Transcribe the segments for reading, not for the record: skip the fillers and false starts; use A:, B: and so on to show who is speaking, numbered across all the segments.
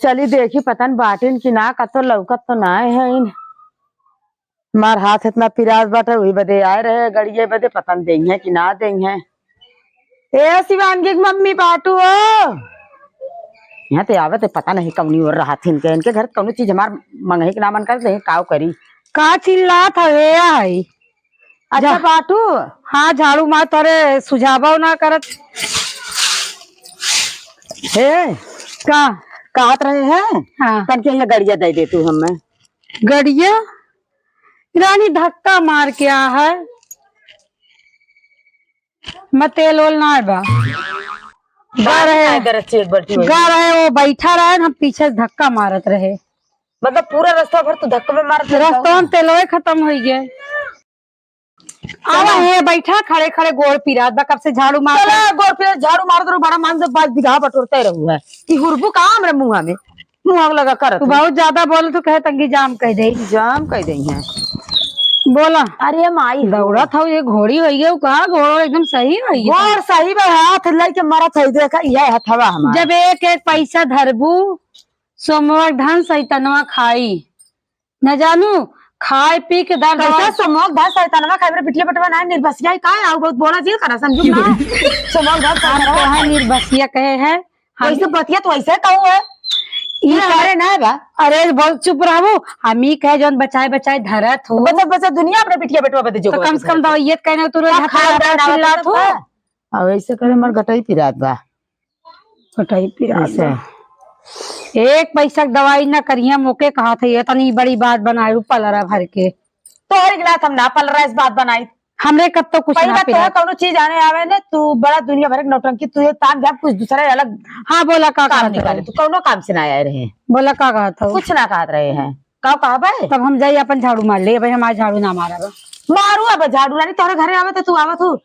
A: चली देखी पतन बाटिन की ना कतो लौकत तो ना है इन मार हाथ इतना पिराज बाटे वही बदे आए रहे गड़िए बदे पतन देई है कि ना देई है। ए शिवांगी की मम्मी बाटू हो यहाँ ते आवे ते पता नहीं कौनी और रहा थी इनके घर कौनो चीज हमार मंगही के ना मन कर दे काव करी
B: का चिल्लात हवे आई।
A: अच्छा बाटू
B: हाँ झाड़ू मार तोरे सुझाव ना करत
A: हे
B: का
A: कहत रहे हैं।
B: हाँ
A: तन के गड़िया दे दे तू हमें
B: गड़िया रानी धक्का मार के आ है मैं तेल ओल ना बा गा रहे वो बैठा रहे हम पीछे से धक्का मारत रहे
A: मतलब पूरा रास्ता भर तू धक्के में मारत
B: रास्ता में तेलोए खत्म हो गया। आवा है बैठा खड़े खड़े गोड़ पिरात बा कब से झाड़ू मार
A: गोड़ पे झाड़ू मार दो बड़ा मान से 5 बीघा बटोरते रहू है कि हुरबू काम रे मुंह में मुंह लगा कर
B: तू बहुत ज्यादा बोल तो कहे तंगी जाम कह दे
A: जाम कह दई है
B: बोला।
A: अरे माई
B: दौड़ा था ये घोड़ी हो गया कहा घोड़ो एकदम सही हो गया
A: गोड़ सही बा हाथ लेके मरत है देखा यह हथवा हमारा
B: जब एक एक पैसा धरबू सोमवार धन सैतनवा खाई न जानू खाए पी के दर
A: समोग धस सैतानवा खाए रे पिटले पटवा ना निर्बसिया का आउ बहुत बोला जी करा समझू ना समोग धस
B: है निर्बसिया कहे है
A: वैसे बतिया तो ऐसे कहू है ये करे ना बा।
B: अरे बहुत चुप रहो हम ही कहे जौन बचाए बचाए धरत हो
A: बच्चा बच्चा दुनिया अपने पिटिया बेटवा बते जो
B: तो कम से कम दवाइयत कहने तू चिल्लात हो
A: अब ऐसे करे मर गटई पिरात बा
B: गटई पिरात एक पैसा दवाई ना करिए मोके कहा था ये तनी बड़ी बात बनाए पलरा भर के
A: तो हर गिलास हम ना पलरा इस बात बनाई
B: हमरे कब तो कुछ ना
A: पिरा कौनो चीज आने आवे ने तू बड़ा दुनिया भर के नौटंकी तू ये ताक झाप कुछ दूसरा अलग।
B: हाँ बोला का
A: काम निकाले तू कौनो काम से ना आए रहे
B: बोला का कहा था
A: कुछ ना कहत रहे हैं का कहा भाई
B: तब हम जाइए अपन झाड़ू मार ले भाई हमारा झाड़ू ना मारा
A: मारू अब झाड़ू रानी तोरे घरे आवे तो तू आवे तू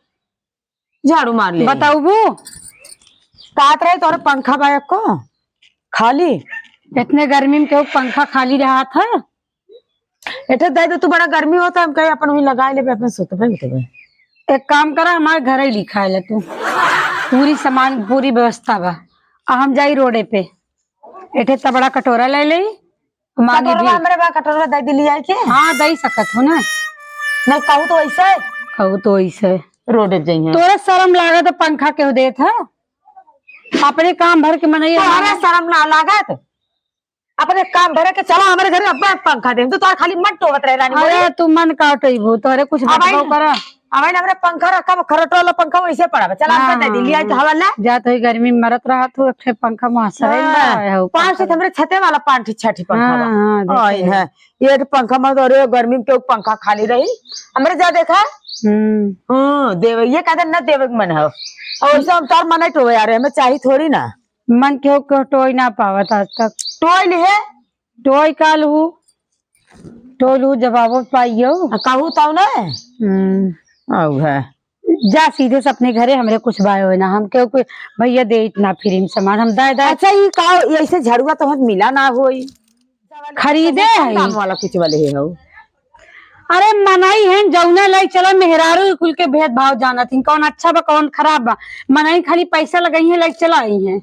A: झाड़ू मार ले
B: बताऊ वो
A: कहत रहे तोरे पंखा बाय को खाली
B: इतने गर्मी में क्यों पंखा खाली रहा था
A: एठे दे दे तू बड़ा गर्मी होता हम कहे अपन वही लगा ले अपन सोत पे
B: एक काम करा हमारे घर ही लिखा है तू पूरी सामान पूरी व्यवस्था बा हम जाई रोडे पे एठे त बड़ा कटोरा ले ले मांगे भी
A: हमरे बा कटोरा दे दिली आई के
B: हाँ दे सकत हो ना
A: नहीं कहू तो ऐसे
B: कहू तो ऐसे
A: रोडे जाइए
B: तोरे शर्म लागत पंखा क्यों देत है अपने काम भर के मनइए
A: हमारा शर्म ना लागत अपने काम भरे के चला हमारे घर अब पंखा दे तो खाली मत टोवत रहे रानी
B: अरे तू मन काटो तोरे कुछ बताओ करा
A: अब हमरे पंखा रखा खरटो वाला पंखा वैसे पड़ा चला हम दे दिली आई तो हवाला
B: जा तो गर्मी में मरत रहा तू एक पंखा मुहसरे में
A: पांच से हमरे छते वाला 5 छठी पंखा आई है ये पंखा मत और गर्मी में पंखा खाली रही हमरे जा देखा देवे ये कहते न देवे मन है और वैसे हम तार मन टोवे यार हमें चाहिए थोड़ी ना
B: मन क्यों क्यों टोई ना पावत आज तक
A: टोई है
B: टोई काल हूँ टोलू जवाबो पाइयो
A: कहू तो ना है
B: जा सीधे से अपने घरे हमरे कुछ बायो है ना हम क्यों भैया दे इतना फ्री में सामान हम दाए दाए।
A: अच्छा ये का ऐसे झड़ुआ तो हम मिला ना होई
B: खरीदे है
A: वाला कुछ वाले है हो
B: अरे मनाई है जौना लाई चला मेहरारू कुल के भेदभाव जाना थी कौन अच्छा बा कौन खराब बा मनाई खाली पैसा लगाई है लाइक चला आई है।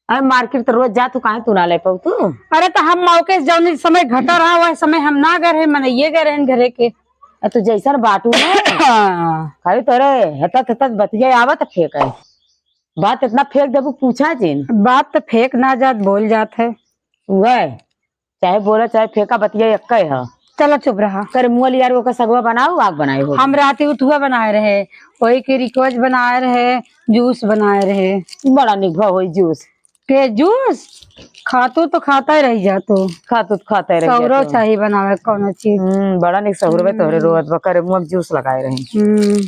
A: अरे मार्केट तो रोज जा तू कहाँ तू ना ले पाऊ तू
B: अरे तो हम मौके जौन समय घटा रहा वह समय हम ना गए मनइये गए रहन घरे के
A: तू जैसा बाटू खाली तोरे हतत हतत बतिया आवत फेंक है बात इतना फेंक देबू पूछा जिन
B: बात तो फेंक ना जात बोल जात है
A: वह चाहे बोला चाहे फेंका बतिया एक है
B: चलो चुप रहा
A: कर मुँह यार वो का सगवा बनाओ आग बनाए हो
B: हम राती उठुआ बनाए रहे वही के रिकॉज बनाए रहे जूस बनाए रहे
A: बड़ा निभा हो जूस
B: के जूस खातू तो खाता ही रही जातो
A: खातू तो खाता ही रही
B: सौरो चाहिए बनावे कौन चीज
A: बड़ा निक सौरवे तोरे रोज बकर मुँह जूस लगाए रहे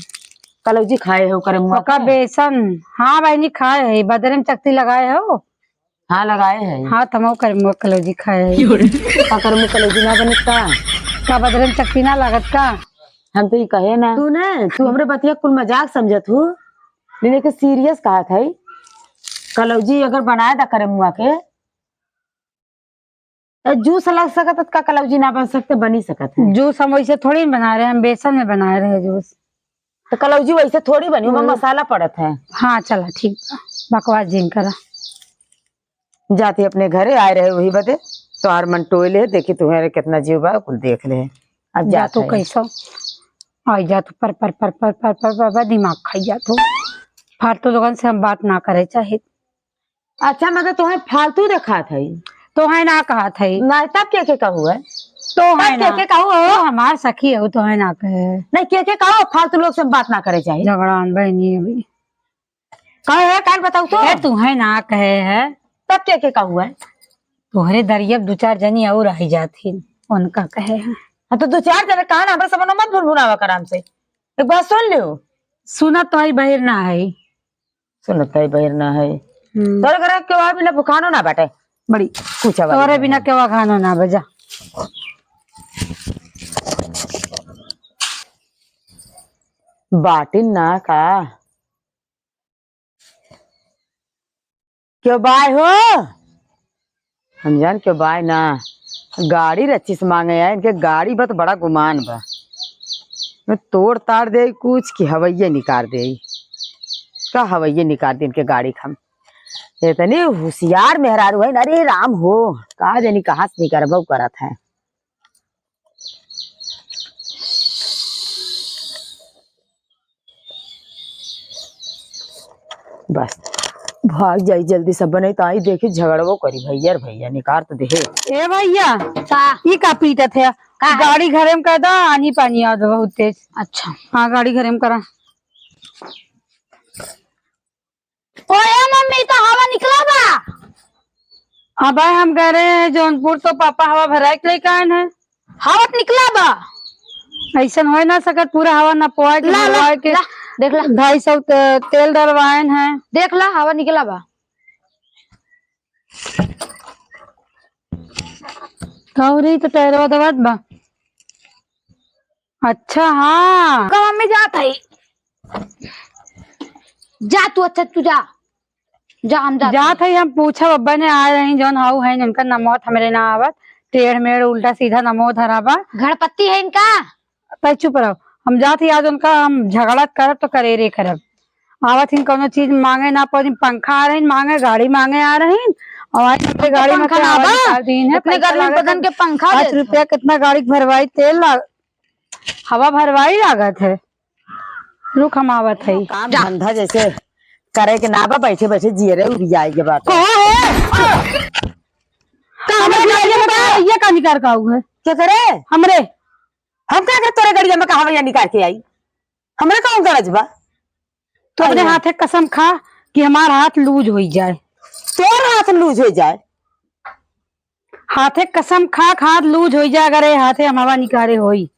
A: कलौजी खाए हो करे मुँह
B: का बेसन हाँ भाई नहीं खाए है बदरे में चकती लगाए हो
A: हाँ लगाए है
B: हाँ तमो कर मुँह कलौजी खाए है
A: कर मुँह कलौजी ना बनित
B: का बदरे में चकती ना लागत का
A: हम तो ये कहे ना तू ना तू हमरे बतिया कुल मजाक समझत हूँ लेकिन के सीरियस कहा था कलौजी अगर बनाए था करे मुआ के जूस लग सकत का कलौजी ना बन सकते बनी सकत है
B: जूस हम वैसे थोड़ी बना रहे हम बेसन में बनाए रहे जूस
A: तो कलौजी वैसे थोड़ी बनी मसाला पड़त है।
B: हाँ चला ठीक बकवास जिन करा
A: जाती अपने घरे आए रहे वही बदे तोहार मन टोले देखी तुम्हारे कितना जीव बा कुल देख ले। अब
B: जा
A: जात
B: तो
A: है।
B: कैसा आई जा तो पर दिमाग खाई जा तो फालतू लोगन से हम बात ना करे चाहे
A: अच्छा मतलब तुम्हें फालतू रखा था
B: तो है ना कहा था
A: ना तब के कहू है
B: तो है
A: तब
B: ना
A: के कहू
B: तो हमार सखी है तो है ना कहे
A: नहीं के कहो फालतू लोग से बात ना करे चाहिए
B: झगड़ान बहनी अभी
A: कहे है कान बताऊ तो
B: तू है ना कहे है
A: तब के कहू है
B: तोहरे दरियब दो चार जनी और आई जाती उनका कहे है
A: हाँ तो 2-4 जने कहा ना हमरा सब मत भुनभुनावा कर हमसे एक बात सुन लियो
B: सुना तो आई बहिर ना है
A: सुनता ही बहिर ना है तोरे घर के वहां भी ना भुखानो ना बैठे
B: बड़ी
A: कुछ
B: तोरे बिना केवा खानो ना बजा
A: बाटिन ना का क्यों बाय हो हम जान क्यों बाय ना गाड़ी रच्ची से मांगे है इनके गाड़ी बस बड़ा गुमान बा मैं तोड़ ताड़ दे कुछ की हवैये निकाल दे का हवैये निकाल दे इनके गाड़ी खम इतनी होशियार मेहरारू है अरे राम हो कहा जानी कहा से निकर बहु करत है बस भाग जाई जल्दी सब नहीं तो आई देखी झगड़वो करी भैया भैया निकार तो देहे
B: ए भैया ई का पीटत है गाड़ी घरे में कर दो आनी पानी आ बहुत तेज अच्छा हाँ गाड़ी घरे में करा ओए मम्मी तो हवा निकला बा अब हम कह रहे हैं जौनपुर तो पापा हवा भरा के लेके आए हैं हवा निकला बा ऐसा हो ना सकत पूरा हवा न पोआ के देख ला 250 तेल डलवाए हैं देख ला हवा निकला बा कौरी तो टहरवा दवात बा अच्छा हाँ मम्मी जात है जा तू अच्छा तू जा जा हम जात है हम पूछा अब्बा ने आ रही जौन हाउ है उनका नमोत हमरे ना आवत टेढ़ मेढ़ उल्टा सीधा नमो धराबा गणपति है इनका तय चुप रहो हम जात ही आज उनका हम झगड़ा करब तो करेरे करब आवत ही कोनो चीज मांगे ना पड़ी पंखा आ रही मांगे गाड़ी मांगे आ रही और आज अपने गाड़ी में अपने गर्मी बदन के पंखा 5 रुपया कितना गाड़ी भरवाई तेल हवा भरवाई लागत है रुक हम आवत है
A: काम धंधा जैसे करे के ना बा बैठे बैठे जिये रहे उड़ जाए के बात
B: ये का निकार का है
A: क्या करे
B: हमरे
A: हम क्या करे तोरे गड़िया में कहा निकाल के आई हमरे कौन गरज बा
B: तो अपने हाथे कसम खा कि हमारा हाथ लूज हो जाए
A: तोर हाथ लूज हो जाए
B: हाथे कसम खा हाथ लूज हो जाए अगर हाथे हम हवा निकाले होई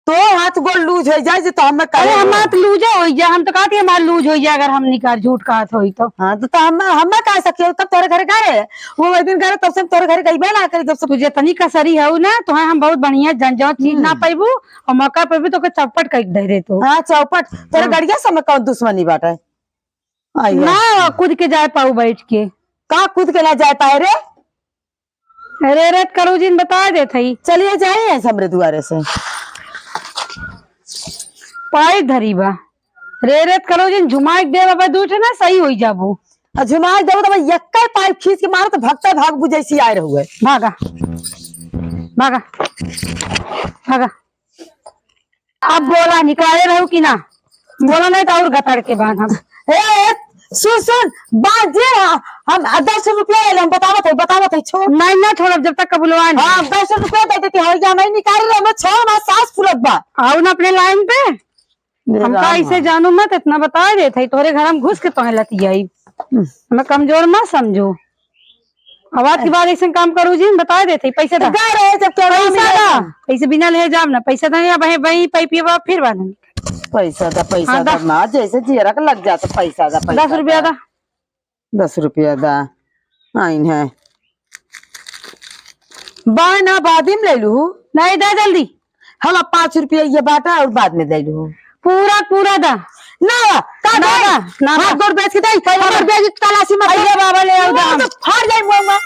A: तो हाथ गोल लूज हो जाए तो हम
B: हाथ लूज हो जाए हम तो कहते हमारा लूज हो जाए अगर हम निकाल झूठ का हाथ होई तो
A: हाँ तो हम कह सकते तब तोरे घरे गए वो दिन करे तब से तोरे घरे गई ना करे जब से
B: तुझे तनी कसरी है ना तो हम बहुत बढ़िया जंजो चीज ना पाइबू और मौका पे भी तो चौपट कर दे रहे तो
A: हाँ चौपट तोरे गड़िया समय कौन दुश्मनी बाटे
B: ना कूद के जाए पाऊ बैठ के
A: कहा कूद के ना जाए पाए रे
B: अरे रेत करू जी बता दे थी
A: चलिए जाइए हमरे दुआरे से
B: पाई धरी बा रे रेत करो जिन झुमाई दे बाबा दूठ ना सही होई जाबू
A: झुमाई देबो तो यक्का पाइप खींच के मारो तो भक्ता भाग बुझैसी आए रहुए
B: भागा भागा भागा अब बोला निकाले रहू कि ना बोला नहीं तो और गतर के बाद हम
A: सुन बाजे हम 10 रुपया हम बतावत है छोड़
B: नहीं ना छोड़ जब तक कबूलवा
A: हाँ 10 रुपया दे देती है या मैं निकाल रहा मैं 6 मास सांस फूलत बा
B: आओ ना अपने लाइन पे हम ऐसे जानू मत इतना बता दे थे तोरे घर हम घुस के तो लती आई मैं कमजोर मत समझो आवाज की बात ऐसे काम करू जी बता दे थे पैसे दा पैसे बिना ले जाम ना पैसा दा भाई पैपिया फिर बांध
A: पैसा दा ना जैसे जीरा का लग जाता पैसा दा
B: 10 रुपया दा
A: 10 रुपया दा आइन है बाना बादिम ले लू
B: नहीं दे जल्दी
A: हम 5 रुपया ये बाटा और बाद में दे लू
B: पूरा दा
A: ना ना हाथ गोड़ बेच के दे हमर बेच तलाशी मत
B: अरे बाबा ले आओ दा
A: तो फाड़ जाए मुंह में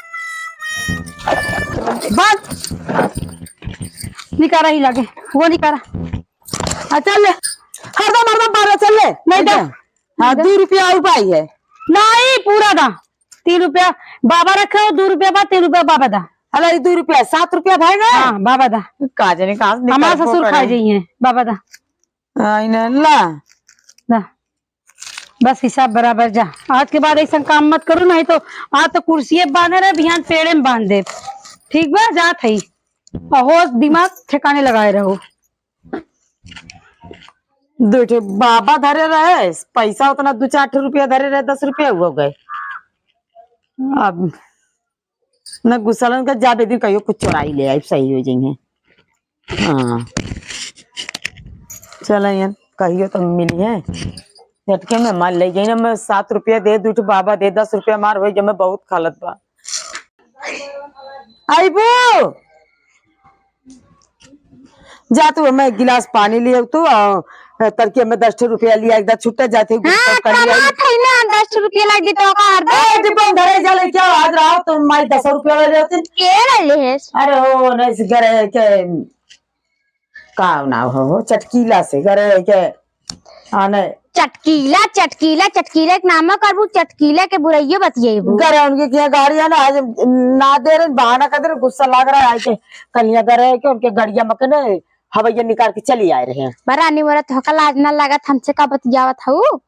A: बंद
B: निकारा ही लगे वो निकारा
A: चल ले हरदम 12 चल ले
B: नहीं दे
A: हाँ 2 रुपया और पाई है
B: नहीं पूरा दा 3 रुपया बाबा रखे हो, 2 रुपया बा, 3 रुपया बाबा दा।
A: अरे 2 रुपया 7 रुपया भाई गए।
B: हाँ बाबा दा।
A: का जाने कहाँ से
B: हमारा ससुर खा जाइए बाबा दा।
A: ला
B: दा बस हिसाब बराबर जा। आज के बाद ऐसा काम मत करो, नहीं तो आज तो कुर्सी बांधे रहे, बिहान पेड़े में बांध दे। ठीक बा, जा थई होश दिमाग ठिकाने लगाए रहो।
A: दो बाबा धरे रहे पैसा उतना 2-4 रुपया धरे रहे, 10 रुपया हुआ गए। अब न गुस्सा का जाबे दिन कहियो कुछ चुराई ले आई सही हो जाएंगे। हाँ चलो यार कहियो तो मिली है झटके में मार ले गई ना। मैं 7 रुपया दे दूठ बाबा दे 10 रुपया मार हो जब मैं बहुत खालत बा। आई बू जा तू मैं गिलास पानी लिया तू तरके में 10 रुपया लिया एकदम छुट्टा जाते
B: हाँ, 10 रुपया लग दी तो
A: धरे जा क्या आज रहा तो माई 10 रुपया ले जाते। अरे हो नहीं करे के का ना हो चटकीला से करे के आने
B: चटकीला चटकीला चटकीला एक नाम करबू, चटकीला के बुराइयो बतियेबू।
A: करे उनके क्या गाड़िया ना आज ना दे रहे बहाना कर दे गुस्सा लग रहा है। कलिया करे के उनके गाड़िया में ने हवैया निकाल के चली आए रहे हैं।
B: बड़ा निवरत होका लाज ना लागत हमसे का बतियावत हूँ।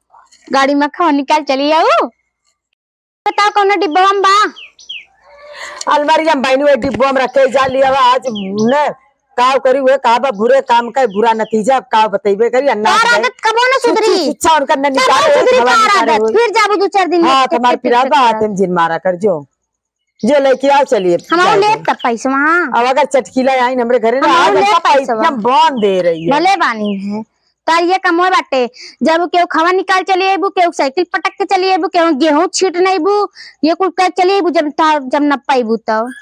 B: गाड़ी में खा निकाल चली आऊ। बताओ कौन डिब्बा में बा?
A: अलमारी में बहनी हुए डिब्बो में रखे जा लिया आज ने काव करी हुए का बुरे काम का बुरा नतीजा का बतेबे करी अन्ना
B: आदत कबो न सुधरी।
A: शिक्षा उनका न निकाल
B: फिर जाबू 2-4 दिन।
A: हां तुम्हारे पिरा बात हम जिन मारा कर जो लेके आओ चलिए
B: हम ले तब पैसा वहां।
A: अब अगर चटकीला आई हमरे घरे ना आज पैसा बॉन दे रही है
B: भले बानी है तार ये कम होय बाटे। जब केहू खावा निकाल चली आबू, केहू साइकिल पटक के चली आबू, केहू गेहूं छीट नईबू, ये कुल कर चली आबू जब न पाईबू तब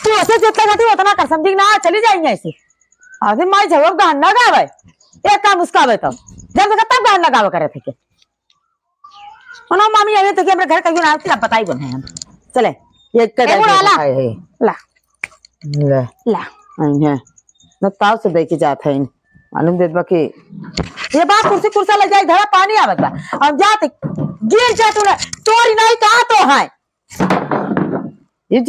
A: तू ऐसे जितना खाती उतना कर समझी ना चली जाएंगे ऐसे। आधे माई जवाब गाना गावे एक काम उसका आवे तब जब तब गाना गावे करे थे के ओना मामी आवे थे के हमरे घर कहियो ना आती अब बताई बने हम चले ये कर है
B: ला
A: ले
B: ला
A: है न ताव से देखे जात है मालूम देत बा के ये बात कुर्सी कुर्सा लग जाए धड़ा पानी आवत बा हम जाते गिर जा तू तोरी नहीं कहा तो है ये